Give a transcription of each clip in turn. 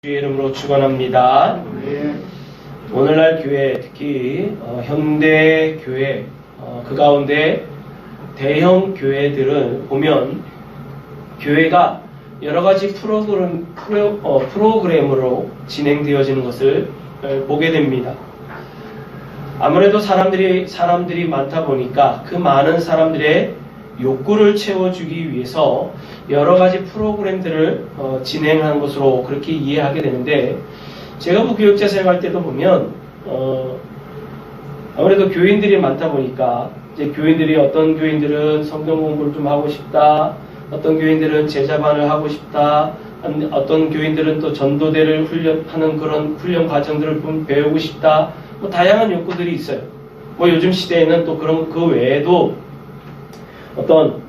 주의 이름으로 축원합니다. 오늘날 교회, 특히 현대 교회, 그 가운데 대형 교회들을 보면 교회가 여러 가지 프로그램으로 진행되어지는 것을 보게 됩니다. 아무래도 사람들이 많다 보니까 그 많은 사람들의 욕구를 채워주기 위해서 여러 가지 프로그램들을 진행하는 것으로 그렇게 이해하게 되는데, 제가 교육자 생활할 때도 보면 아무래도 교인들이 많다 보니까 이제 교인들이 어떤 교인들은 성경 공부를 좀 하고 싶다, 어떤 교인들은 제자반을 하고 싶다, 어떤 교인들은 또 전도대를 하는 그런 훈련 과정들을 좀 배우고 싶다, 뭐 다양한 욕구들이 있어요. 뭐 요즘 시대에는 또 그런 그 외에도 어떤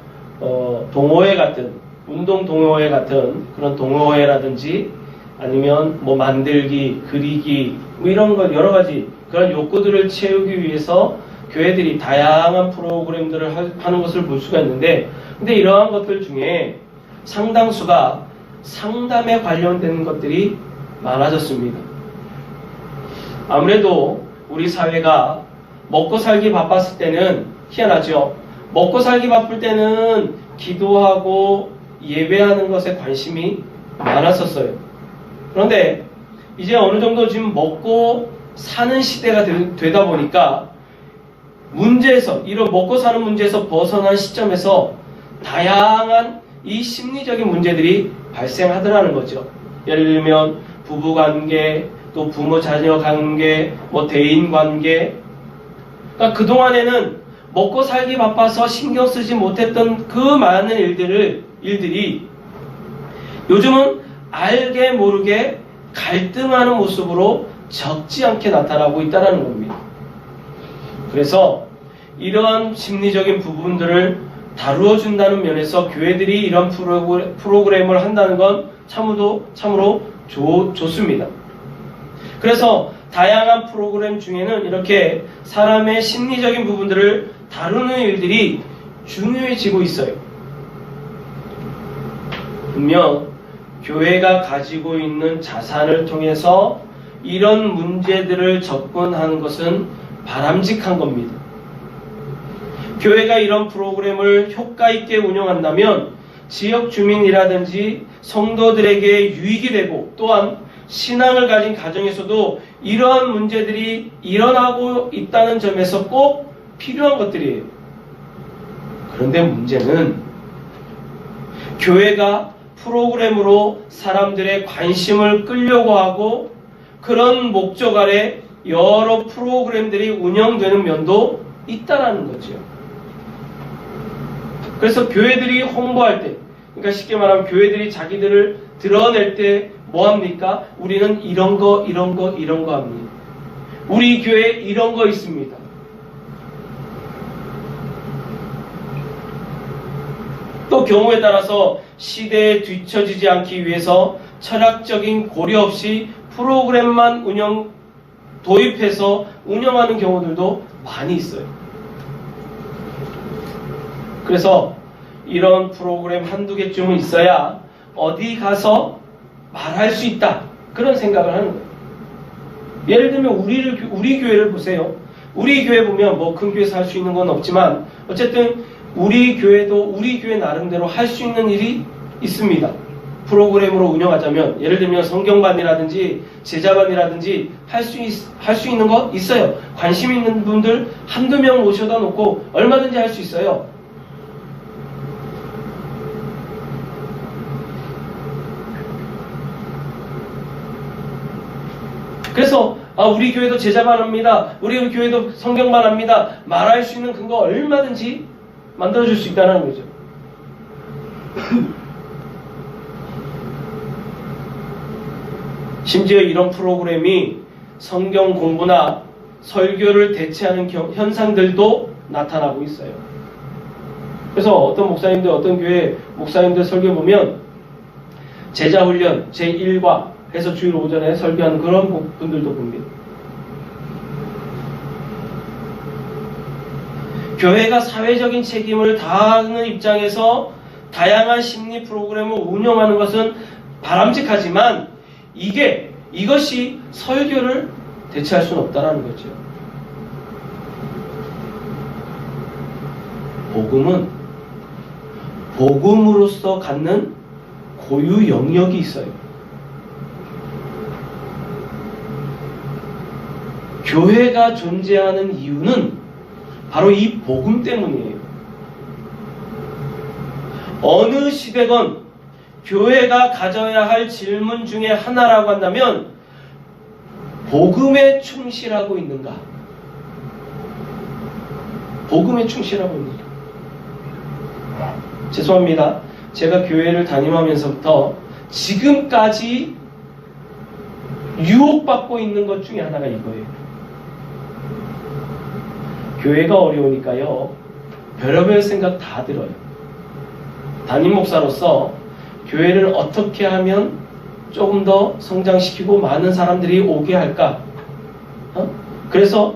동호회 같은, 운동 동호회 같은 그런 동호회라든지 아니면 뭐 만들기, 그리기, 뭐 이런 것 여러 가지 그런 욕구들을 채우기 위해서 교회들이 다양한 프로그램들을 하는 것을 볼 수가 있는데, 근데 이러한 것들 중에 상당수가 상담에 관련된 것들이 많아졌습니다. 아무래도 우리 사회가 먹고 살기 바빴을 때는 희한하죠. 먹고 살기 바쁠 때는 기도하고 예배하는 것에 관심이 많았었어요. 그런데 이제 어느 정도 지금 먹고 사는 시대가 되다 보니까 이런 먹고 사는 문제에서 벗어난 시점에서 다양한 이 심리적인 문제들이 발생하더라는 거죠. 예를 들면 부부관계, 또 부모-자녀 관계, 뭐 대인관계. 그러니까 그동안에는 먹고 살기 바빠서 신경 쓰지 못했던 그 많은 일들이 요즘은 알게 모르게 갈등하는 모습으로 적지 않게 나타나고 있다는 겁니다. 그래서 이러한 심리적인 부분들을 다루어 준다는 면에서 교회들이 이런 프로그램을 한다는 건 참으로 좋습니다. 그래서 다양한 프로그램 중에는 이렇게 사람의 심리적인 부분들을 다루는 일들이 중요해지고 있어요. 분명 교회가 가지고 있는 자산을 통해서 이런 문제들을 접근하는 것은 바람직한 겁니다. 교회가 이런 프로그램을 효과 있게 운영한다면 지역 주민이라든지 성도들에게 유익이 되고, 또한 신앙을 가진 가정에서도 이러한 문제들이 일어나고 있다는 점에서 꼭 필요한 것들이에요. 그런데 문제는 교회가 프로그램으로 사람들의 관심을 끌려고 하고 그런 목적 아래 여러 프로그램들이 운영되는 면도 있다는 거죠. 그래서 교회들이 홍보할 때, 그러니까 쉽게 말하면 교회들이 자기들을 드러낼 때 뭐합니까? 우리는 이런 거 합니다. 우리 교회에 이런 거 있습니다. 또 경우에 따라서 시대에 뒤처지지 않기 위해서 철학적인 고려 없이 프로그램만 도입해서 운영하는 경우들도 많이 있어요. 그래서 이런 프로그램 한두 개쯤은 있어야 어디 가서 말할 수 있다, 그런 생각을 하는 거예요. 예를 들면 우리 교회를 보세요. 우리 교회 보면 뭐 큰 교회에서 할 수 있는 건 없지만 어쨌든 우리 교회도 우리 교회 나름대로 할 수 있는 일이 있습니다. 프로그램으로 운영하자면 예를 들면 성경반이라든지 제자반이라든지 할 수 있는 거 있어요. 관심 있는 분들 한두 명 모셔다 놓고 얼마든지 할 수 있어요. 그래서 우리 교회도 제자반 합니다, 우리 교회도 성경반 합니다, 말할 수 있는 근거 얼마든지 만들어줄 수 있다는 거죠. 심지어 이런 프로그램이 성경 공부나 설교를 대체하는 현상들도 나타나고 있어요. 그래서 어떤 목사님들, 어떤 교회 목사님들 설교 보면 제자훈련 제1과 해서 주일 오전에 설교하는 그런 분들도 봅니다. 교회가 사회적인 책임을 다하는 입장에서 다양한 심리 프로그램을 운영하는 것은 바람직하지만 이것이 설교를 대체할 수는 없다는 거죠. 복음은 복음으로서 갖는 고유 영역이 있어요. 교회가 존재하는 이유는 바로 이 복음 때문이에요. 어느 시대건 교회가 가져야 할 질문 중에 하나라고 한다면 복음에 충실하고 있는가? 복음에 충실하고 있는가? 죄송합니다. 제가 교회를 다ним하면서부터 지금까지 유혹받고 있는 것 중에 하나가 이거예요. 교회가 어려우니까요, 별의별 생각 다 들어요. 담임 목사로서 교회를 어떻게 하면 조금 더 성장시키고 많은 사람들이 오게 할까? 그래서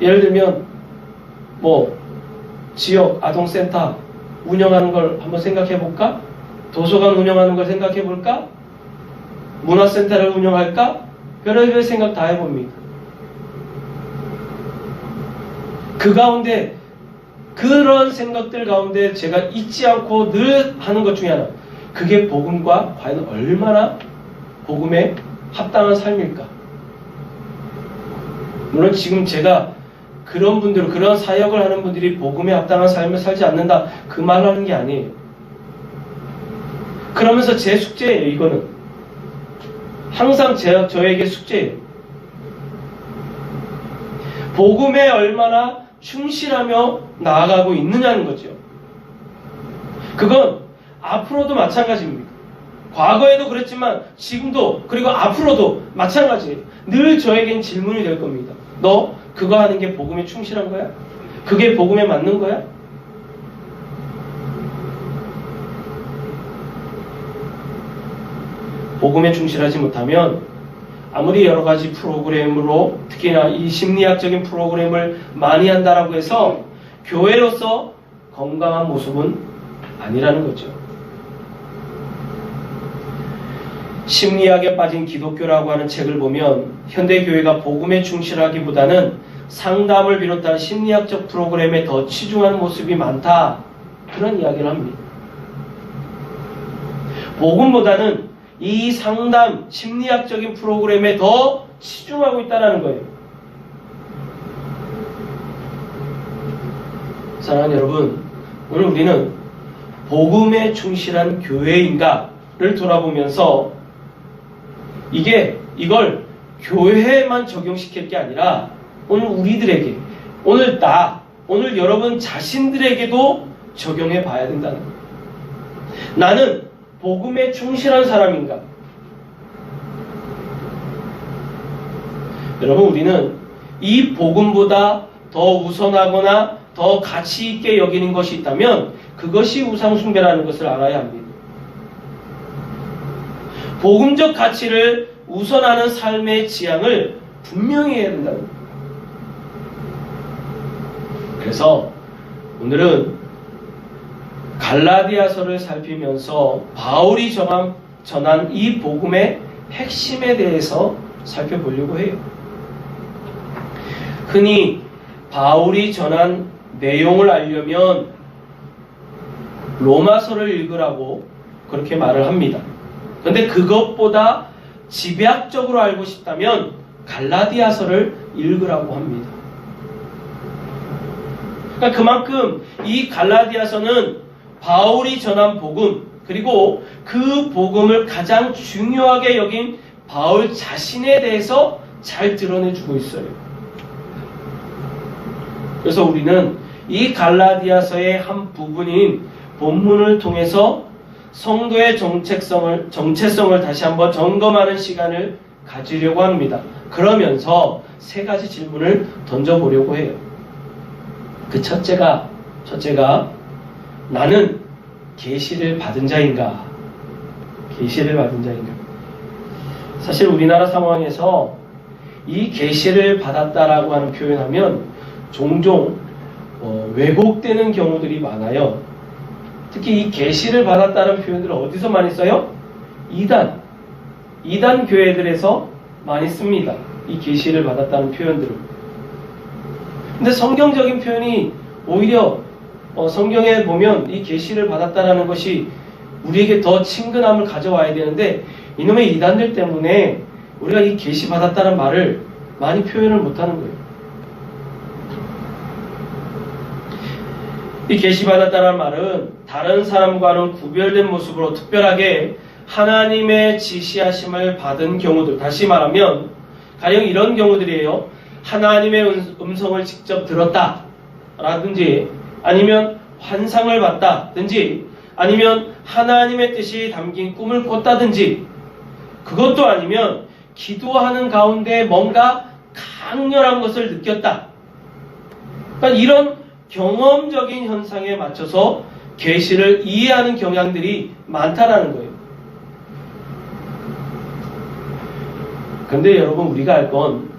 예를 들면 지역 아동센터 운영하는 걸 한번 생각해 볼까? 도서관 운영하는 걸 생각해 볼까? 문화센터를 운영할까? 별의별 생각 다 해봅니다. 그 가운데 그런 생각들 가운데 제가 잊지 않고 늘 하는 것 중에 하나, 그게 복음과 과연 얼마나 복음에 합당한 삶일까? 물론 지금 제가 그런 분들, 그런 사역을 하는 분들이 복음에 합당한 삶을 살지 않는다, 그 말을 하는 게 아니에요. 그러면서 제 숙제예요. 이거는 항상 저에게 숙제예요. 복음에 얼마나 충실하며 나아가고 있느냐는 거죠. 그건 앞으로도 마찬가지입니다. 과거에도 그랬지만 지금도, 그리고 앞으로도 마찬가지예요. 늘 저에겐 질문이 될 겁니다. 너 그거 하는 게 복음에 충실한 거야? 그게 복음에 맞는 거야? 복음에 충실하지 못하면 아무리 여러 가지 프로그램으로, 특히나 이 심리학적인 프로그램을 많이 한다라고 해서 교회로서 건강한 모습은 아니라는 거죠. 심리학에 빠진 기독교라고 하는 책을 보면 현대교회가 복음에 충실하기보다는 상담을 비롯한 심리학적 프로그램에 더 치중하는 모습이 많다, 그런 이야기를 합니다. 복음보다는 이 상담, 심리학적인 프로그램에 더 치중하고 있다는 거예요. 사랑하는 여러분, 오늘 우리는 복음에 충실한 교회인가를 돌아보면서 이걸 교회에만 적용시킬 게 아니라 오늘 우리들에게, 오늘 여러분 자신들에게도 적용해 봐야 된다는 거예요. 나는 복음에 충실한 사람인가? 여러분, 우리는 이 복음보다 더 우선하거나 더 가치 있게 여기는 것이 있다면 그것이 우상숭배라는 것을 알아야 합니다. 복음적 가치를 우선하는 삶의 지향을 분명히 해야 된다는 거예요. 그래서 오늘은 갈라디아서를 살피면서 바울이 전한 이 복음의 핵심에 대해서 살펴보려고 해요. 흔히 바울이 전한 내용을 알려면 로마서를 읽으라고 그렇게 말을 합니다. 그런데 그것보다 집약적으로 알고 싶다면 갈라디아서를 읽으라고 합니다. 그러니까 그만큼 이 갈라디아서는 바울이 전한 복음, 그리고 그 복음을 가장 중요하게 여긴 바울 자신에 대해서 잘 드러내주고 있어요. 그래서 우리는 이 갈라디아서의 한 부분인 본문을 통해서 성도의 정체성을 다시 한번 점검하는 시간을 가지려고 합니다. 그러면서 세 가지 질문을 던져보려고 해요. 그 첫째가 나는 계시를 받은 자인가? 계시를 받은 자인가? 사실 우리나라 상황에서 이 계시를 받았다라고 하는 표현하면 종종 왜곡되는 경우들이 많아요. 특히 이 계시를 받았다는 표현들을 어디서 많이 써요? 이단, 이단 교회들에서 많이 씁니다. 이 계시를 받았다는 표현들을. 근데 성경적인 표현이 오히려 성경에 보면 이 계시를 받았다라는 것이 우리에게 더 친근함을 가져와야 되는데 이놈의 이단들 때문에 우리가 이 계시 받았다는 말을 많이 표현을 못하는 거예요. 이 계시 받았다는 말은 다른 사람과는 구별된 모습으로 특별하게 하나님의 지시하심을 받은 경우들, 다시 말하면 가령 이런 경우들이에요. 하나님의 음성을 직접 들었다 라든지 아니면 환상을 봤다든지 아니면 하나님의 뜻이 담긴 꿈을 꿨다든지 그것도 아니면 기도하는 가운데 뭔가 강렬한 것을 느꼈다. 그러니까 이런 경험적인 현상에 맞춰서 계시를 이해하는 경향들이 많다라는 거예요. 근데 여러분 우리가 알 건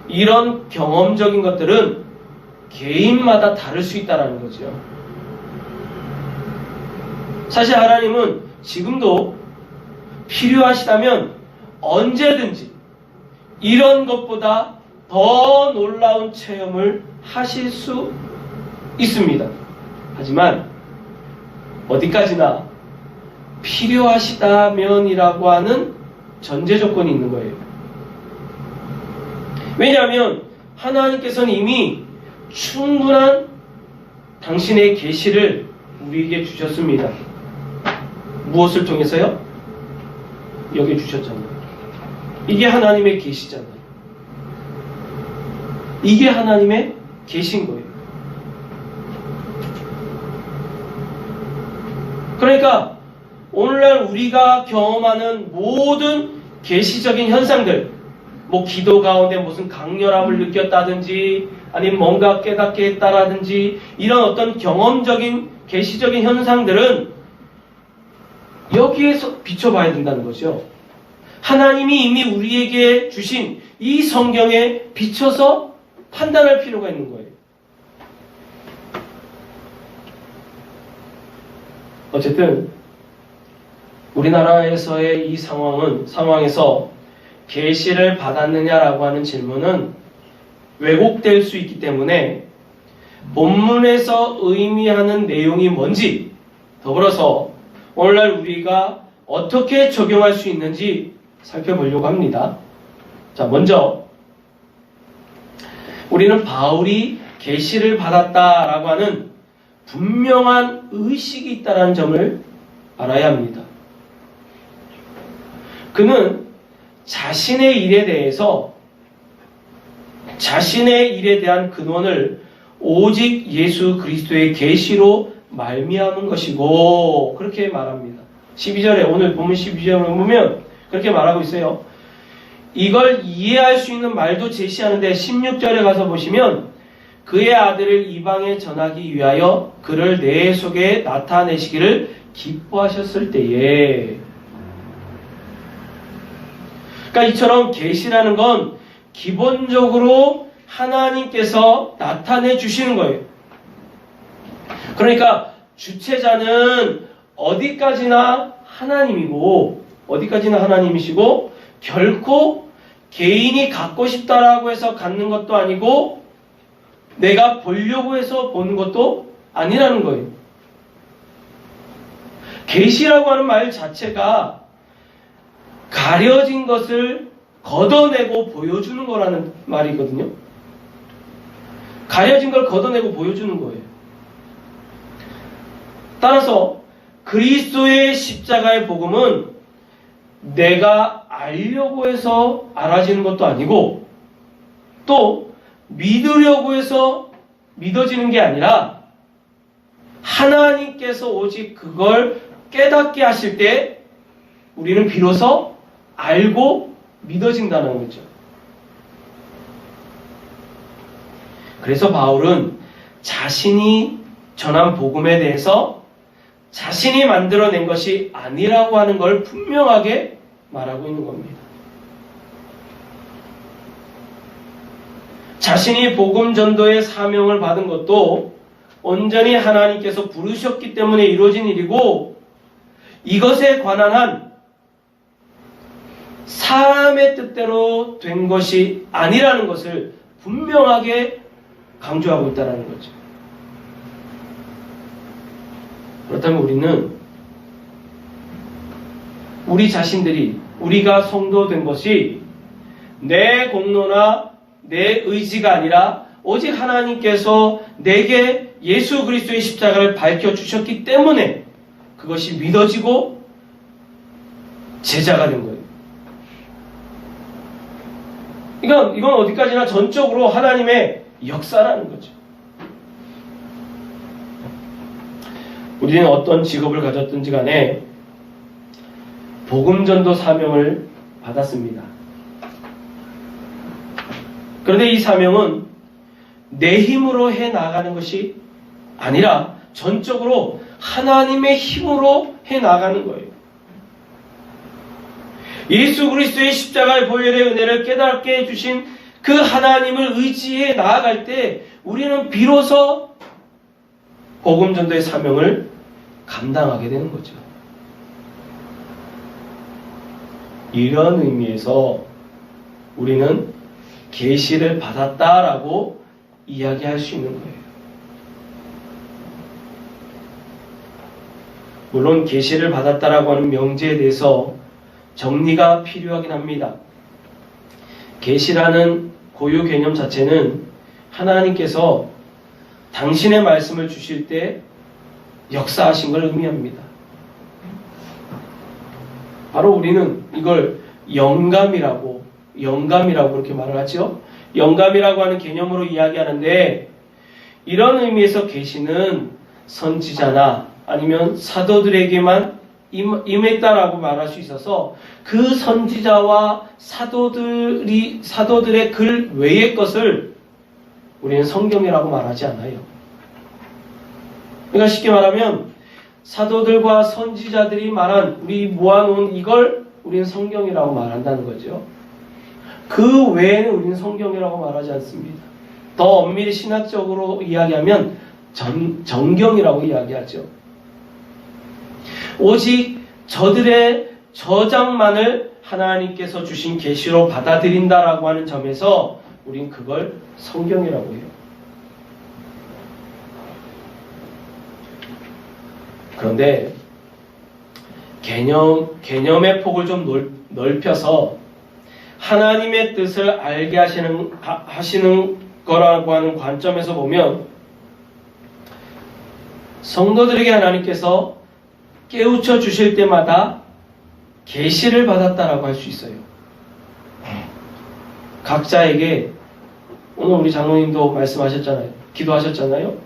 이런 경험적인 것들은 개인마다 다를 수 있다는 거죠. 사실 하나님은 지금도 필요하시다면 언제든지 이런 것보다 더 놀라운 체험을 하실 수 있습니다. 하지만 어디까지나 필요하시다면이라고 하는 전제 조건이 있는 거예요. 왜냐하면 하나님께서는 이미 충분한 당신의 계시를 우리에게 주셨습니다. 무엇을 통해서요? 여기 주셨잖아요. 이게 하나님의 계시잖아요. 이게 하나님의 계신 거예요. 그러니까 오늘날 우리가 경험하는 모든 계시적인 현상들, 뭐 기도 가운데 무슨 강렬함을 느꼈다든지 아니면 뭔가 깨닫게 했다라든지 이런 어떤 경험적인 계시적인 현상들은 여기에서 비춰봐야 된다는 거죠. 하나님이 이미 우리에게 주신 이 성경에 비춰서 판단할 필요가 있는 거예요. 어쨌든 우리나라에서의 이 상황에서 계시를 받았느냐라고 하는 질문은 왜곡될 수 있기 때문에 본문에서 의미하는 내용이 뭔지 더불어서 오늘날 우리가 어떻게 적용할 수 있는지 살펴보려고 합니다. 자, 먼저 우리는 바울이 계시를 받았다라고 하는 분명한 의식이 있다는 점을 알아야 합니다. 그는 자신의 일에 대한 근원을 오직 예수 그리스도의 계시로 말미암은 것이고 그렇게 말합니다. 12절에 오늘 본문 12절에 보면 그렇게 말하고 있어요. 이걸 이해할 수 있는 말도 제시하는데 16절에 가서 보시면 그의 아들을 이방에 전하기 위하여 그를 내 속에 나타내시기를 기뻐하셨을 때에 그러니까 이처럼 계시라는 건 기본적으로 하나님께서 나타내 주시는 거예요. 그러니까 주체자는 어디까지나 하나님이시고 결코 개인이 갖고 싶다라고 해서 갖는 것도 아니고 내가 보려고 해서 보는 것도 아니라는 거예요. 계시라고 하는 말 자체가 가려진 것을 걷어내고 보여주는 거라는 말이거든요. 가려진 걸 걷어내고 보여주는 거예요. 따라서 그리스도의 십자가의 복음은 내가 알려고 해서 알아지는 것도 아니고 또 믿으려고 해서 믿어지는 게 아니라 하나님께서 오직 그걸 깨닫게 하실 때 우리는 비로소 알고 믿어진다는 거죠. 그래서 바울은 자신이 전한 복음에 대해서 자신이 만들어낸 것이 아니라고 하는 걸 분명하게 말하고 있는 겁니다. 자신이 복음 전도의 사명을 받은 것도 온전히 하나님께서 부르셨기 때문에 이루어진 일이고 이것에 관한 한 사람의 뜻대로 된 것이 아니라는 것을 분명하게 강조하고 있다는 거죠. 그렇다면 우리는 우리 자신들이, 우리가 성도된 것이 내 공로나 내 의지가 아니라 오직 하나님께서 내게 예수 그리스도의 십자가를 밝혀주셨기 때문에 그것이 믿어지고 제자가 된 거예요. 이건 어디까지나 전적으로 하나님의 역사라는 거죠. 우리는 어떤 직업을 가졌든지 간에 복음전도 사명을 받았습니다. 그런데 이 사명은 내 힘으로 해 나가는 것이 아니라 전적으로 하나님의 힘으로 해 나가는 거예요. 예수 그리스도의 십자가의 보혈의 은혜를 깨닫게 해주신 그 하나님을 의지해 나아갈 때 우리는 비로소 복음전도의 사명을 감당하게 되는 거죠. 이런 의미에서 우리는 계시를 받았다라고 이야기할 수 있는 거예요. 물론 계시를 받았다라고 하는 명제에 대해서 정리가 필요하긴 합니다. 계시라는 고유 개념 자체는 하나님께서 당신의 말씀을 주실 때 역사하신 걸 의미합니다. 바로 우리는 이걸 영감이라고 그렇게 말을 하죠. 영감이라고 하는 개념으로 이야기하는데, 이런 의미에서 계시는 선지자나 아니면 사도들에게만 임했다라고 말할 수 있어서 그 선지자와 사도들의 글 외의 것을 우리는 성경이라고 말하지 않아요. 그러니까 쉽게 말하면 사도들과 선지자들이 말한, 우리 모아놓은 이걸 우리는 성경이라고 말한다는 거죠. 그 외에는 우리는 성경이라고 말하지 않습니다. 더 엄밀히 신학적으로 이야기하면 정경이라고 이야기하죠. 오직 저들의 저장만을 하나님께서 주신 계시로 받아들인다라고 하는 점에서 우린 그걸 성경이라고 해요. 그런데 개념의 폭을 좀 넓혀서 하나님의 뜻을 알게 하시는 거라고 하는 관점에서 보면 성도들에게 하나님께서 깨우쳐 주실 때마다 계시를 받았다라고 할 수 있어요. 각자에게, 오늘 우리 장로님도 말씀하셨잖아요. 기도하셨잖아요.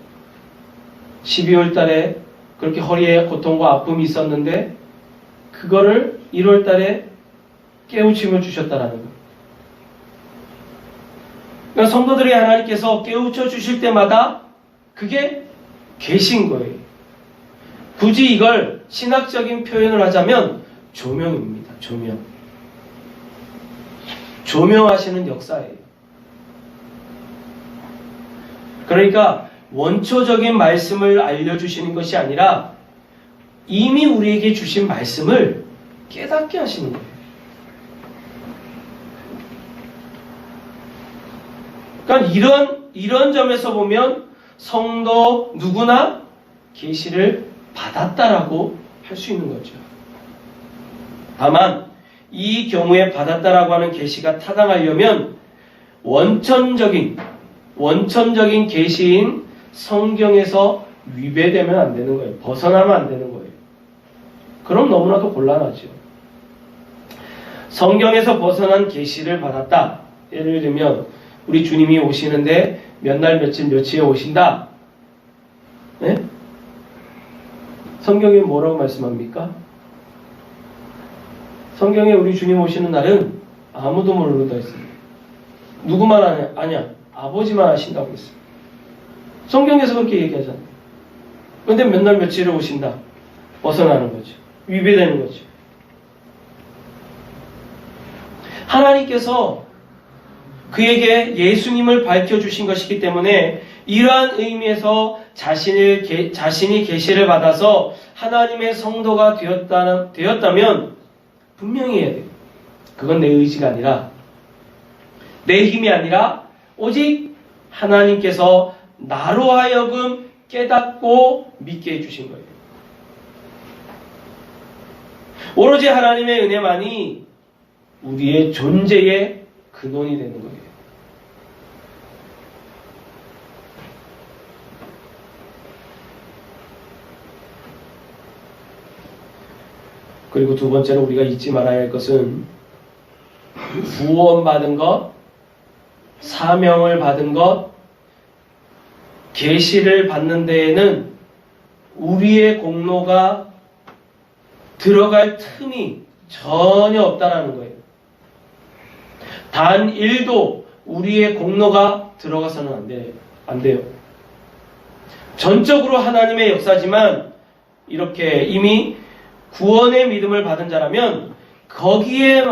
12월 달에 그렇게 허리에 고통과 아픔이 있었는데 그거를 1월 달에 깨우침을 주셨다라는 거예요. 그러니까 성도들이 하나님께서 깨우쳐 주실 때마다 그게 계신 거예요. 굳이 이걸 신학적인 표현을 하자면 조명입니다. 조명하시는 역사예요. 그러니까 원초적인 말씀을 알려주시는 것이 아니라 이미 우리에게 주신 말씀을 깨닫게 하시는 거예요. 그러니까 이런 점에서 보면 성도 누구나 계시를 받았다라고 할 수 있는 거죠. 다만 이 경우에 받았다라고 하는 계시가 타당하려면 원천적인 계시인 성경에서 위배되면 안 되는 거예요. 벗어나면 안 되는 거예요. 그럼 너무나도 곤란하죠. 성경에서 벗어난 계시를 받았다. 예를 들면 우리 주님이 오시는데 몇 날 며칠에 오신다. 네? 성경에 뭐라고 말씀합니까? 성경에 우리 주님 오시는 날은 아무도 모르다 했습니다. 누구만 아냐? 아버지만 아신다고 했습니다. 성경에서 그렇게 얘기하잖아요. 그런데 몇 날 며칠에 오신다. 벗어나는 거죠. 위배되는 거죠. 하나님께서 그에게 예수님을 밝혀주신 것이기 때문에 이러한 의미에서 자신이 계시를 받아서 하나님의 성도가 되었다면 분명히 해야 돼요. 그건 내 의지가 아니라, 내 힘이 아니라 오직 하나님께서 나로 하여금 깨닫고 믿게 해주신 거예요. 오로지 하나님의 은혜만이 우리의 존재의 근원이 되는 거예요. 그리고 두 번째로 우리가 잊지 말아야 할 것은 구원받은 것, 사명을 받은 것, 계시를 받는 데에는 우리의 공로가 들어갈 틈이 전혀 없다라는 거예요. 단 1도 우리의 공로가 들어가서는 안 돼요. 전적으로 하나님의 역사지만 이렇게 이미 구원의 믿음을 받은 자라면 거기에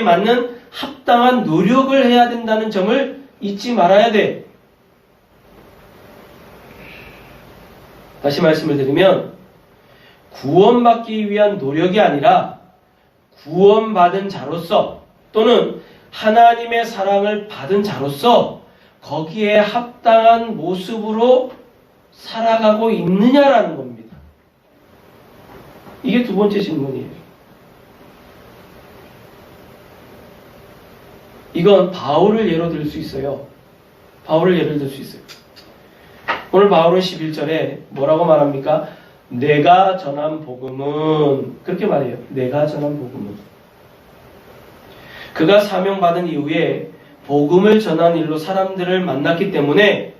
맞는 합당한 노력을 해야 된다는 점을 잊지 말아야 돼. 다시 말씀을 드리면 구원받기 위한 노력이 아니라 구원받은 자로서 또는 하나님의 사랑을 받은 자로서 거기에 합당한 모습으로 살아가고 있느냐라는 겁니다. 이게 두 번째 질문이에요. 이건 바울을 예로 들 수 있어요. 바울을 예를 들 수 있어요. 오늘 바울은 11절에 뭐라고 말합니까? 내가 전한 복음은, 그렇게 말해요. 내가 전한 복음은. 그가 사명받은 이후에 복음을 전한 일로 사람들을 만났기 때문에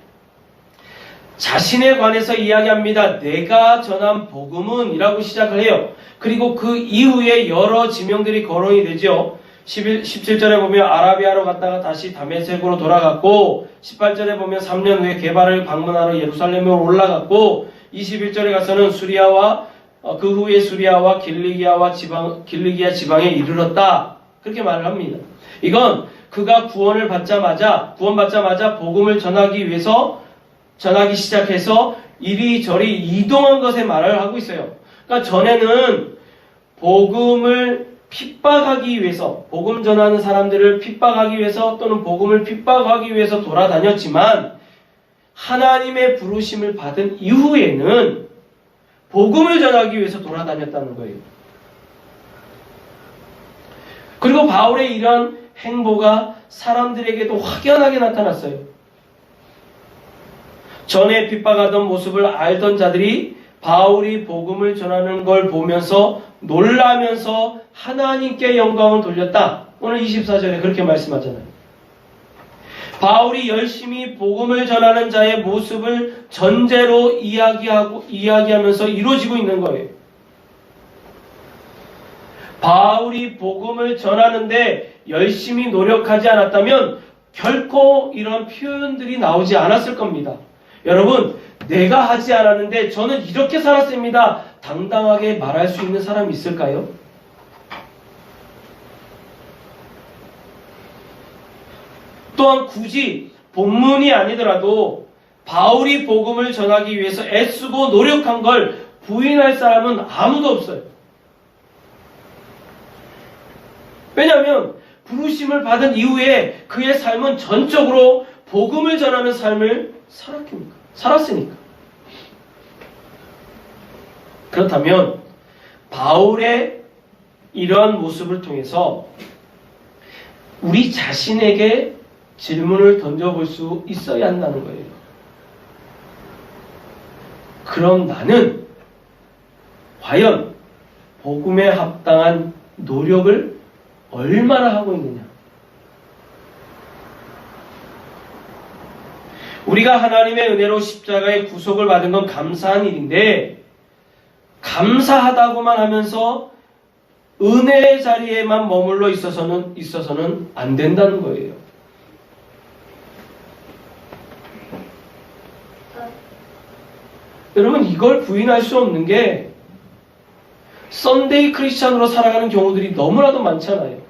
자신에 관해서 이야기합니다. 내가 전한 복음은 이라고 시작을 해요. 그리고 그 이후에 여러 지명들이 거론이 되죠. 17절에 보면 아라비아로 갔다가 다시 다메섹으로 돌아갔고, 18절에 보면 3년 후에 게바를 방문하러 예루살렘으로 올라갔고, 21절에 가서는 그 후에 수리아와 길리기아 지방에 이르렀다. 그렇게 말을 합니다. 이건 그가 구원받자마자 복음을 전하기 시작해서 이리저리 이동한 것에 말을 하고 있어요. 그러니까 전에는 복음을 핍박하기 위해서, 복음 전하는 사람들을 핍박하기 위해서 또는 복음을 핍박하기 위해서 돌아다녔지만 하나님의 부르심을 받은 이후에는 복음을 전하기 위해서 돌아다녔다는 거예요. 그리고 바울의 이런 행보가 사람들에게도 확연하게 나타났어요. 전에 핍박하던 모습을 알던 자들이 바울이 복음을 전하는 걸 보면서 놀라면서 하나님께 영광을 돌렸다. 오늘 24절에 그렇게 말씀하잖아요. 바울이 열심히 복음을 전하는 자의 모습을 전제로 이야기하면서 이루어지고 있는 거예요. 바울이 복음을 전하는데 열심히 노력하지 않았다면 결코 이런 표현들이 나오지 않았을 겁니다. 여러분, 내가 하지 않았는데 저는 이렇게 살았습니다. 당당하게 말할 수 있는 사람이 있을까요? 또한 굳이 본문이 아니더라도 바울이 복음을 전하기 위해서 애쓰고 노력한 걸 부인할 사람은 아무도 없어요. 왜냐하면 부르심을 받은 이후에 그의 삶은 전적으로 복음을 전하는 삶을 살았으니까. 그렇다면 바울의 이러한 모습을 통해서 우리 자신에게 질문을 던져볼 수 있어야 한다는 거예요. 그럼 나는 과연 복음에 합당한 노력을 얼마나 하고 있느냐? 우리가 하나님의 은혜로 십자가의 구속을 받은 건 감사한 일인데, 감사하다고만 하면서 은혜의 자리에만 머물러 있어서는 안 된다는 거예요. 여러분, 이걸 부인할 수 없는 게 썬데이 크리스찬으로 살아가는 경우들이 너무나도 많잖아요.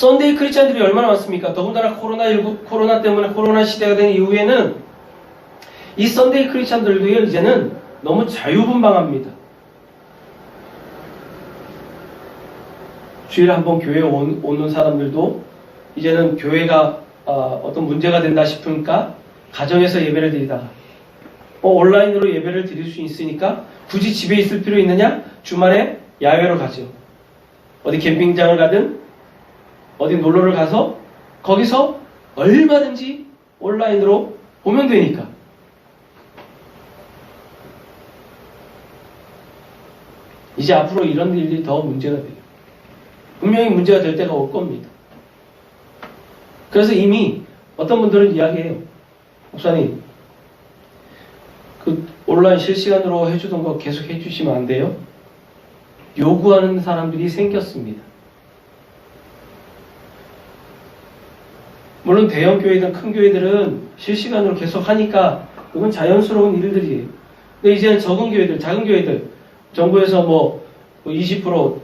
썬데이 크리스찬들이 얼마나 많습니까? 더군다나 코로나 때문에 코로나 시대가 된 이후에는 이 썬데이 크리스찬들도 이제는 너무 자유분방합니다. 주일에 한번 교회에 오는 사람들도 이제는 교회가 어떤 문제가 된다 싶으니까 가정에서 예배를 드리다가 온라인으로 예배를 드릴 수 있으니까 굳이 집에 있을 필요 있느냐? 주말에 야외로 가죠. 어디 캠핑장을 가든 어디 놀러를 가서 거기서 얼마든지 온라인으로 보면 되니까. 이제 앞으로 이런 일이 더 문제가 돼요. 분명히 문제가 될 때가 올 겁니다. 그래서 이미 어떤 분들은 이야기해요. 목사님, 그 온라인 실시간으로 해주던 거 계속 해주시면 안 돼요? 요구하는 사람들이 생겼습니다. 물론 대형 교회든 큰 교회들은 실시간으로 계속 하니까 그건 자연스러운 일들이에요. 근데 이제는 적은 교회들, 작은 교회들, 정부에서 20%,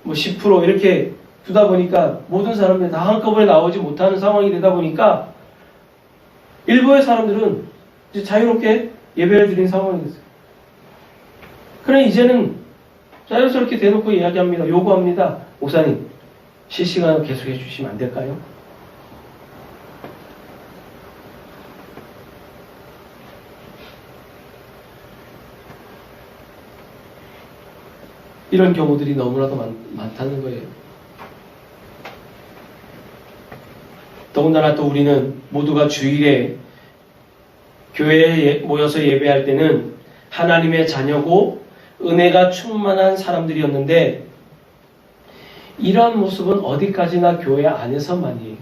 10% 이렇게 두다 보니까 모든 사람들이 다 한꺼번에 나오지 못하는 상황이 되다 보니까 일부의 사람들은 이제 자유롭게 예배를 드린 상황이 됐어요. 그래 이제는 자연스럽게 대놓고 이야기합니다. 요구합니다. 목사님, 실시간으로 계속 해주시면 안 될까요? 이런 경우들이 너무나도 많다는 거예요. 더군다나 또 우리는 모두가 주일에 교회에 모여서 예배할 때는 하나님의 자녀고 은혜가 충만한 사람들이었는데 이러한 모습은 어디까지나 교회 안에서만이에요.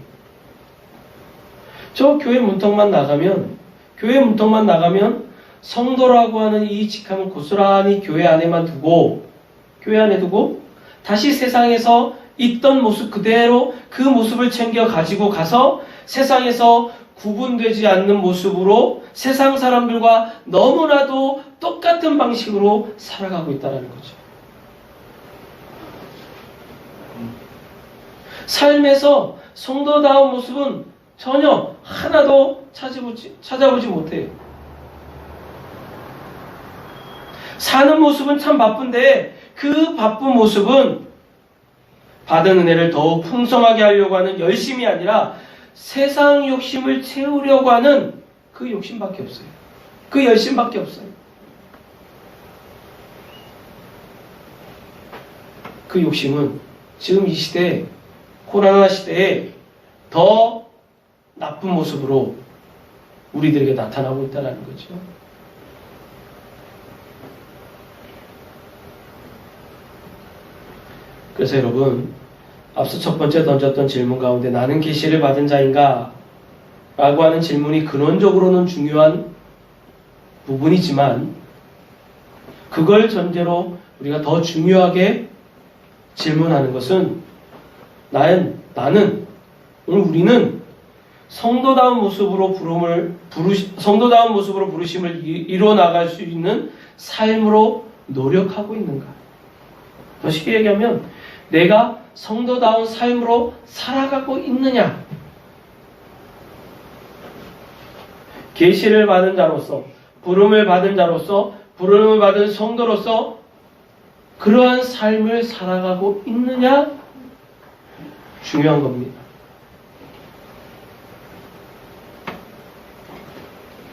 저 교회 문턱만 나가면 성도라고 하는 이 직함을 고스란히 교회 안에 두고 다시 세상에서 있던 모습 그대로 그 모습을 챙겨 가지고 가서 세상에서 구분되지 않는 모습으로 세상 사람들과 너무나도 똑같은 방식으로 살아가고 있다는 거죠. 삶에서 성도다운 모습은 전혀 하나도 찾아보지 못해요. 사는 모습은 참 바쁜데 그 바쁜 모습은 받은 은혜를 더욱 풍성하게 하려고 하는 열심이 아니라 세상 욕심을 채우려고 하는 그 욕심밖에 없어요. 그 열심밖에 없어요. 그 욕심은 지금 이 시대에 코로나 시대에 더 나쁜 모습으로 우리들에게 나타나고 있다는 거죠. 그래서 여러분, 앞서 첫 번째 던졌던 질문 가운데 나는 계시를 받은 자인가? 라고 하는 질문이 근원적으로는 중요한 부분이지만 그걸 전제로 우리가 더 중요하게 질문하는 것은 우리는 성도다운 모습으로 부르심을 이루어 나갈 수 있는 삶으로 노력하고 있는가? 더 쉽게 얘기하면 내가 성도다운 삶으로 살아가고 있느냐? 계시를 받은 자로서, 부름을 받은 자로서, 부름을 받은 성도로서 그러한 삶을 살아가고 있느냐? 중요한 겁니다.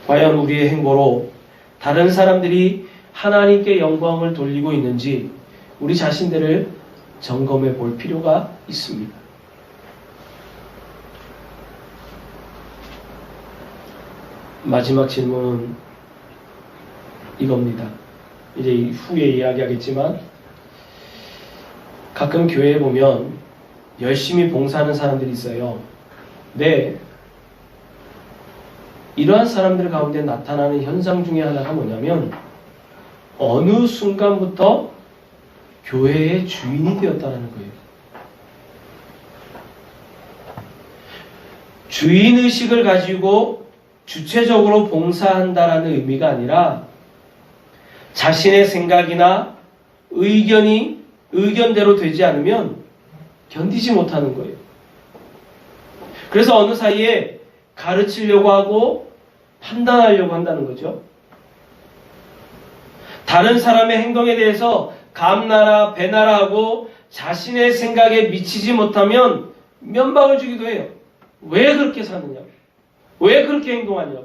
과연 우리의 행보로 다른 사람들이 하나님께 영광을 돌리고 있는지 우리 자신들을 점검해 볼 필요가 있습니다. 마지막 질문은 이겁니다. 이제 후에 이야기하겠지만 가끔 교회에 보면 열심히 봉사하는 사람들이 있어요. 네. 이러한 사람들 가운데 나타나는 현상 중에 하나가 뭐냐면 어느 순간부터 교회의 주인이 되었다는 거예요. 주인의식을 가지고 주체적으로 봉사한다라는 의미가 아니라 자신의 생각이나 의견대로 되지 않으면 견디지 못하는 거예요. 그래서 어느 사이에 가르치려고 하고 판단하려고 한다는 거죠. 다른 사람의 행동에 대해서 감나라 배나라 하고 자신의 생각에 미치지 못하면 면박을 주기도 해요. 왜 그렇게 사느냐? 왜 그렇게 행동하냐?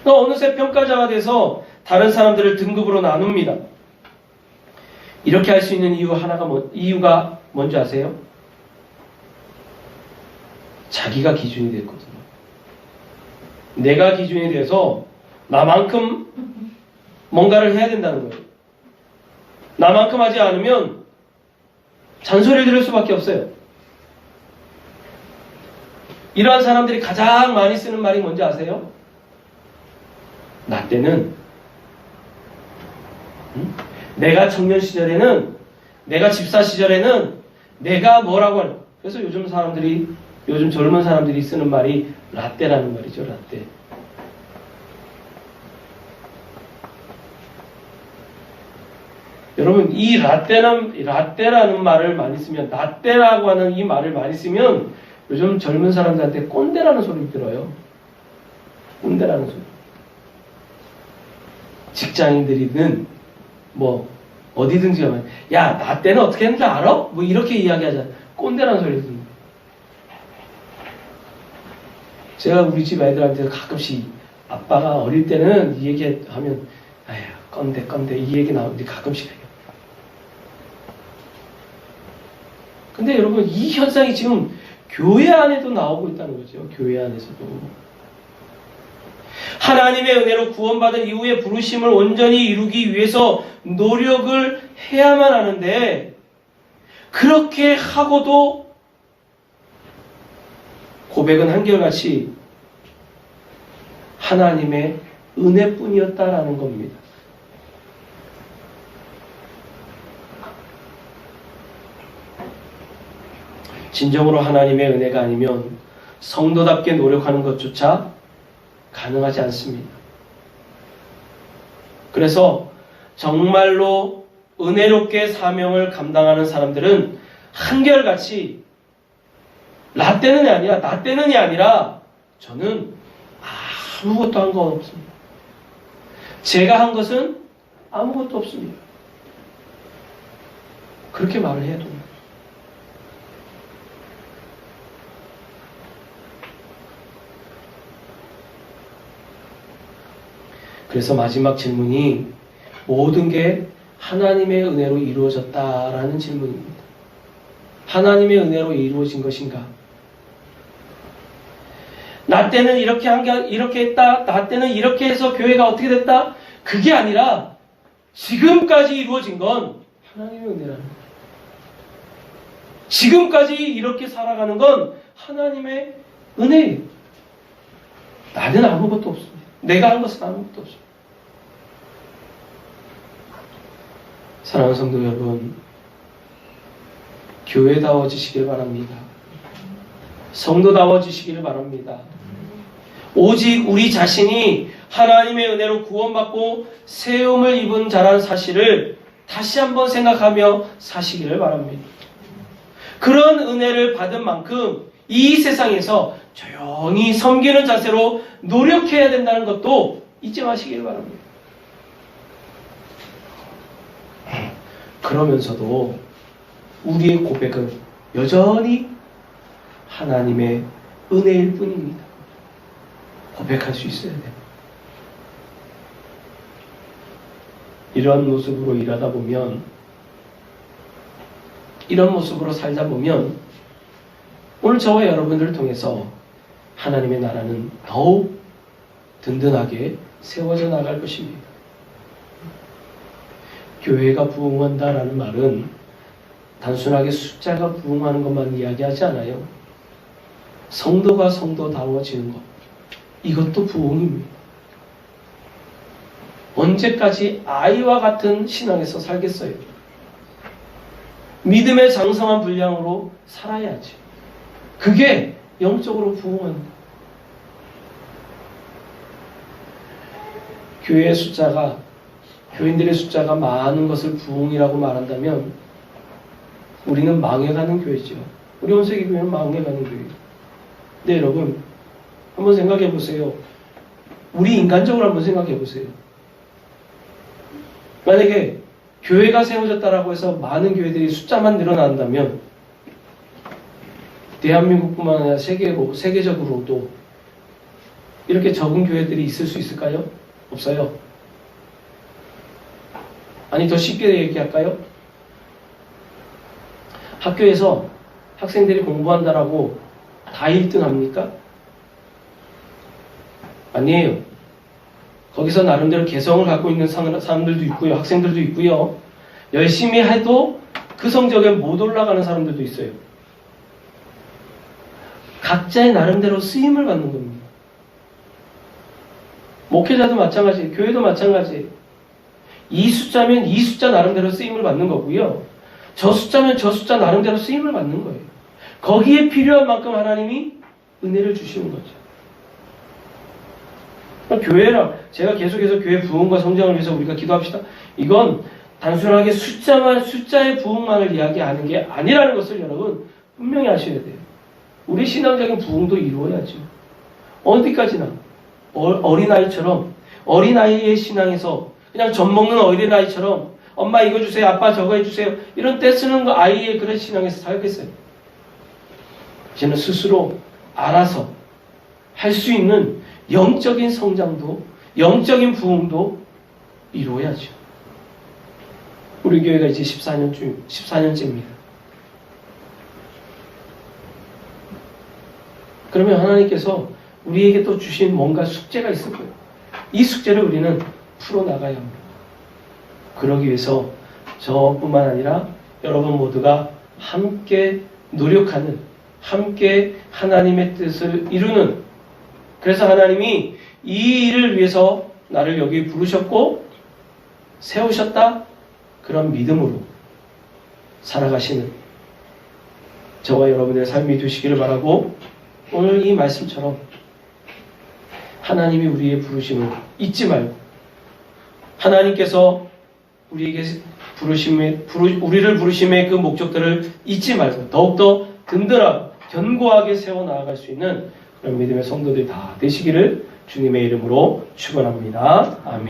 어느새 평가자가 돼서 다른 사람들을 등급으로 나눕니다. 이렇게 할 수 있는 이유가 뭔지 아세요? 자기가 기준이 됐거든요. 내가 기준이 돼서 나만큼 뭔가를 해야 된다는 거예요. 나만큼 하지 않으면 잔소리를 들을 수밖에 없어요. 이러한 사람들이 가장 많이 쓰는 말이 뭔지 아세요? 나 때는 내가 청년 시절에는, 내가 집사 시절에는 내가 뭐라고 하는. 그래서 요즘 젊은 사람들이 쓰는 말이 라떼라는 말이죠. 라떼. 여러분, 이 라떼라는 말을 많이 쓰면, 라떼라고 하는 이 말을 많이 쓰면 요즘 젊은 사람들한테 꼰대라는 소리 들어요. 꼰대라는 소리. 직장인들이든 어디든지 가면 야, 라떼는 어떻게 했는지 알아? 뭐 이렇게 이야기하잖아. 꼰대라는 소리 듣는. 제가 우리 집 애들한테 가끔씩 아빠가 어릴 때는 이 얘기하면 아휴 꼰대 이 얘기 나오는데 가끔씩 해요. 근데 여러분, 이 현상이 지금 교회 안에도 나오고 있다는 거죠. 교회 안에서도. 하나님의 은혜로 구원받은 이후에 부르심을 온전히 이루기 위해서 노력을 해야만 하는데, 그렇게 하고도 고백은 한결같이 하나님의 은혜뿐이었다라는 겁니다. 진정으로 하나님의 은혜가 아니면 성도답게 노력하는 것조차 가능하지 않습니다. 그래서 정말로 은혜롭게 사명을 감당하는 사람들은 한결같이 나 때는이 아니라 저는 아무것도 한 건 없습니다. 제가 한 것은 아무것도 없습니다. 그렇게 말을 해야 됩니다. 그래서 마지막 질문이 모든 게 하나님의 은혜로 이루어졌다라는 질문입니다. 하나님의 은혜로 이루어진 것인가? 나 때는 이렇게 했다. 나 때는 이렇게 해서 교회가 어떻게 됐다. 그게 아니라 지금까지 이루어진 건 하나님의 은혜라는 거예요. 지금까지 이렇게 살아가는 건 하나님의 은혜예요. 나는 아무것도 없습니다. 내가 한 것은 아무것도 없습니다. 사랑하는 성도 여러분, 교회다워지시길 바랍니다. 성도다워지시기를 바랍니다. 오직 우리 자신이 하나님의 은혜로 구원받고 세움을 입은 자라는 사실을 다시 한번 생각하며 사시기를 바랍니다. 그런 은혜를 받은 만큼 이 세상에서 조용히 섬기는 자세로 노력해야 된다는 것도 잊지 마시길 바랍니다. 그러면서도 우리의 고백은 여전히 하나님의 은혜일 뿐입니다. 고백할 수 있어야 돼요. 이런 모습으로 일하다 보면, 이런 모습으로 살다 보면 오늘 저와 여러분들을 통해서 하나님의 나라는 더욱 든든하게 세워져 나갈 것입니다. 교회가 부흥한다라는 말은 단순하게 숫자가 부흥하는 것만 이야기하지 않아요. 성도가 성도다워지는 것, 이것도 부흥입니다. 언제까지 아이와 같은 신앙에서 살겠어요? 믿음의 장성한 분량으로 살아야지. 그게 영적으로 부흥합니다. 교인들의 숫자가 많은 것을 부흥이라고 말한다면 우리는 망해가는 교회죠. 우리 온세기교회는 망해가는 교회예요. 네, 여러분 한번 생각해 보세요. 우리 인간적으로 한번 생각해 보세요. 만약에 교회가 세워졌다라고 해서 많은 교회들이 숫자만 늘어난다면 대한민국뿐만 아니라 세계적으로도 이렇게 적은 교회들이 있을 수 있을까요? 없어요. 아니, 더 쉽게 얘기할까요? 학교에서 학생들이 공부한다라고 다 1등 합니까? 아니에요. 거기서 나름대로 개성을 갖고 있는 사람들도 있고요. 학생들도 있고요. 열심히 해도 그 성적에 못 올라가는 사람들도 있어요. 각자의 나름대로 쓰임을 받는 겁니다. 목회자도 마찬가지예요. 교회도 마찬가지예요. 이 숫자면 이 숫자 나름대로 쓰임을 받는 거고요. 저 숫자면 저 숫자 나름대로 쓰임을 받는 거예요. 거기에 필요한 만큼 하나님이 은혜를 주시는 거죠. 교회랑 제가 계속해서 교회 부흥과 성장을 위해서 우리가 기도합시다. 이건 단순하게 숫자의 부흥만을 이야기하는 게 아니라는 것을 여러분 분명히 아셔야 돼요. 우리 신앙적인 부흥도 이루어야죠. 어디까지나 어린아이처럼 어린아이의 신앙에서 그냥 젖 먹는 어린아이처럼 엄마 이거 주세요, 아빠 저거 해주세요 이런 떼 쓰는 거 아이의 그런 신앙에서 살겠어요. 이제는 스스로 알아서 할 수 있는 영적인 성장도 영적인 부흥도 이루어야죠. 우리 교회가 이제 14년째입니다. 그러면 하나님께서 우리에게 또 주신 뭔가 숙제가 있을 거예요. 이 숙제를 우리는 풀어나가야 합니다. 그러기 위해서 저뿐만 아니라 여러분 모두가 함께 노력하는, 함께 하나님의 뜻을 이루는, 그래서 하나님이 이 일을 위해서 나를 여기 부르셨고 세우셨다, 그런 믿음으로 살아가시는 저와 여러분의 삶이 되시기를 바라고, 오늘 이 말씀처럼 하나님이 우리의 부르심을 잊지 말고, 하나님께서 우리에게 우리를 부르심의 그 목적들을 잊지 말고 더욱더 든든하고 견고하게 세워나갈 수 있는 그런 믿음의 성도들이 다 되시기를 주님의 이름으로 축원합니다. 아멘.